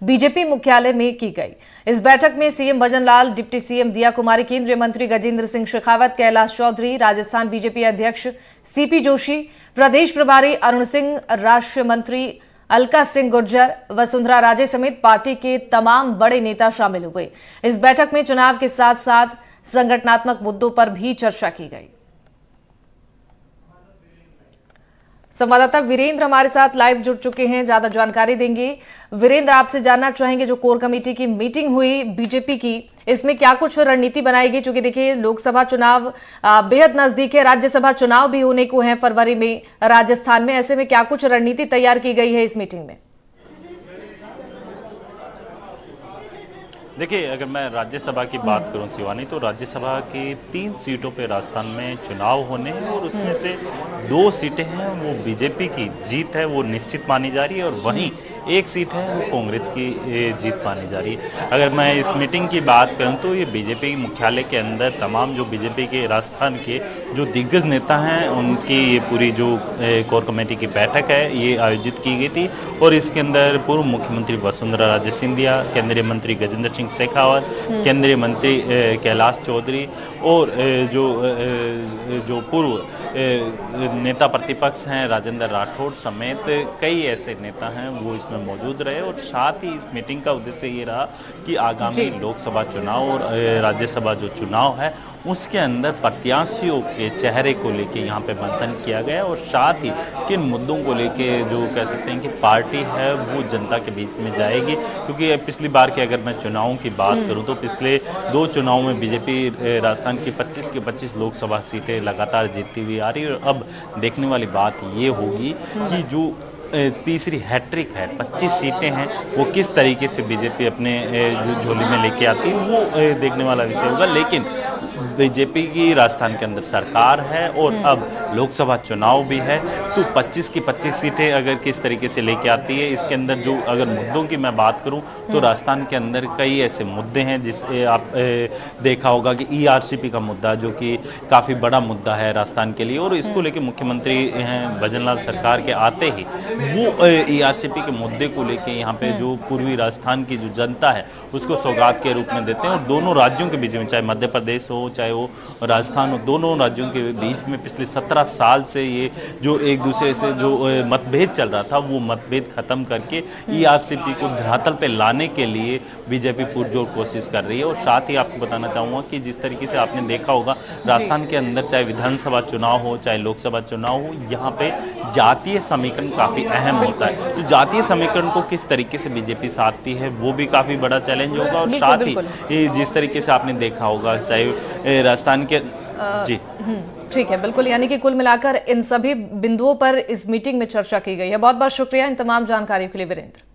BJP मुख्यालय में की गई। इस बैठक में सीएम भजनलाल, डिप्टी सीएम दिया कुमारी, केंद्रीय मंत्री गजेंद्र सिंह शेखावत, कैलाश चौधरी, राजस्थान बीजेपी अध्यक्ष सीपी जोशी, प्रदेश प्रभारी अरुण सिंह, राष्ट्रीय मंत्री अलका सिंह गुर्जर, वसुंधरा राजे समेत पार्टी के तमाम बड़े नेता शामिल हुए। इस बैठक में चुनाव के साथ साथ संगठनात्मक मुद्दों पर भी चर्चा की गई। संवाददाता वीरेंद्र हमारे साथ लाइव जुड़ चुके हैं, ज्यादा जानकारी देंगे। वीरेंद्र, आपसे जानना चाहेंगे, जो कोर कमेटी की मीटिंग हुई बीजेपी की, इसमें क्या कुछ रणनीति बनाई गई? क्योंकि देखिए, लोकसभा चुनाव बेहद नजदीक है, राज्यसभा चुनाव भी होने को है फरवरी में राजस्थान में। ऐसे में क्या कुछ रणनीति तैयार की गई है इस मीटिंग में? देखिए, अगर मैं राज्यसभा की बात करूं शिवानी, तो राज्यसभा की 3 सीटों पे राजस्थान में चुनाव होने हैं और उसमें से 2 सीटें हैं वो बीजेपी की जीत है, वो निश्चित मानी जा रही है, और वहीं 1 सीट है वो कांग्रेस की जीत मानी जा रही है। अगर मैं इस मीटिंग की बात करूं तो ये बीजेपी मुख्यालय के अंदर तमाम जो बीजेपी के राजस्थान के जो दिग्गज नेता हैं उनकी ये पूरी जो कोर कमेटी की बैठक है ये आयोजित की गई थी, और इसके अंदर पूर्व मुख्यमंत्री वसुंधरा राजे सिंधिया, केंद्रीय मंत्री गजेंद्र सिंह शेखावत, केंद्रीय मंत्री कैलाश चौधरी और जो पूर्व नेता प्रतिपक्ष हैं राजेंद्र राठौड़ समेत कई ऐसे नेता हैं वो इसमें मौजूद रहे। और साथ ही इस मीटिंग का उद्देश्य ये रहा कि आगामी लोकसभा चुनाव और राज्यसभा जो चुनाव है उसके अंदर प्रत्याशियों के चेहरे को लेके यहाँ पे मंथन किया गया, और साथ ही किन मुद्दों को लेके जो कह सकते हैं कि पार्टी है वो जनता के बीच में जाएगी। क्योंकि पिछली बार की अगर मैं चुनावों की बात करूं तो पिछले 2 चुनावों में बीजेपी राजस्थान की 25 की 25 लोकसभा सीटें लगातार जीतती हुई आ रही है। और अब देखने वाली बात ये होगी कि जो तीसरी हैट्रिक है, 25 सीटें हैं, वो किस तरीके से बीजेपी अपने जो झोली में लेके आती है वो देखने वाला विषय होगा। लेकिन बीजेपी की राजस्थान के अंदर सरकार है और अब लोकसभा चुनाव भी है, तो 25 की 25 सीटें अगर किस तरीके से लेके आती है, इसके अंदर जो अगर मुद्दों की मैं बात करूं तो राजस्थान के अंदर कई ऐसे मुद्दे हैं जिसे आप देखा होगा कि ईआरसीपी का मुद्दा जो कि काफ़ी बड़ा मुद्दा है राजस्थान के लिए, और इसको लेके मुख्यमंत्री हैं भजनलाल सरकार के आते ही वो ईआरसीपी के मुद्दे को लेके यहाँ पे जो पूर्वी राजस्थान की जो जनता है उसको सौगात के रूप में देते हैं। और दोनों राज्यों के बीच में, चाहे मध्य प्रदेश हो चाहे वो राजस्थान हो, दोनों राज्यों के बीच में पिछले 17 साल से ये जो एक दूसरे से जो मतभेद चल रहा था वो मतभेद खत्म करके ईआरसीपी को धरातल पे लाने के लिए बीजेपी पुरजोर कोशिश कर रही है। और साथ ही आपको बताना चाहूँगा कि जिस तरीके से आपने देखा होगा राजस्थान के अंदर चाहे विधानसभा चुनाव हो चाहे लोकसभा चुनाव हो, यहाँ पे जातीय समीकरण काफ़ी अहम होता है। तो जातीय समीकरण को किस तरीके से बीजेपी साधती है वो भी काफ़ी बड़ा चैलेंज होगा। और साथ ही जिस तरीके से आपने देखा होगा चाहे राजस्थान के जी ठीक है, बिल्कुल। यानी कि कुल मिलाकर इन सभी बिंदुओं पर इस मीटिंग में चर्चा की गई है। बहुत बहुत शुक्रिया इन तमाम जानकारियों के लिए वीरेंद्र।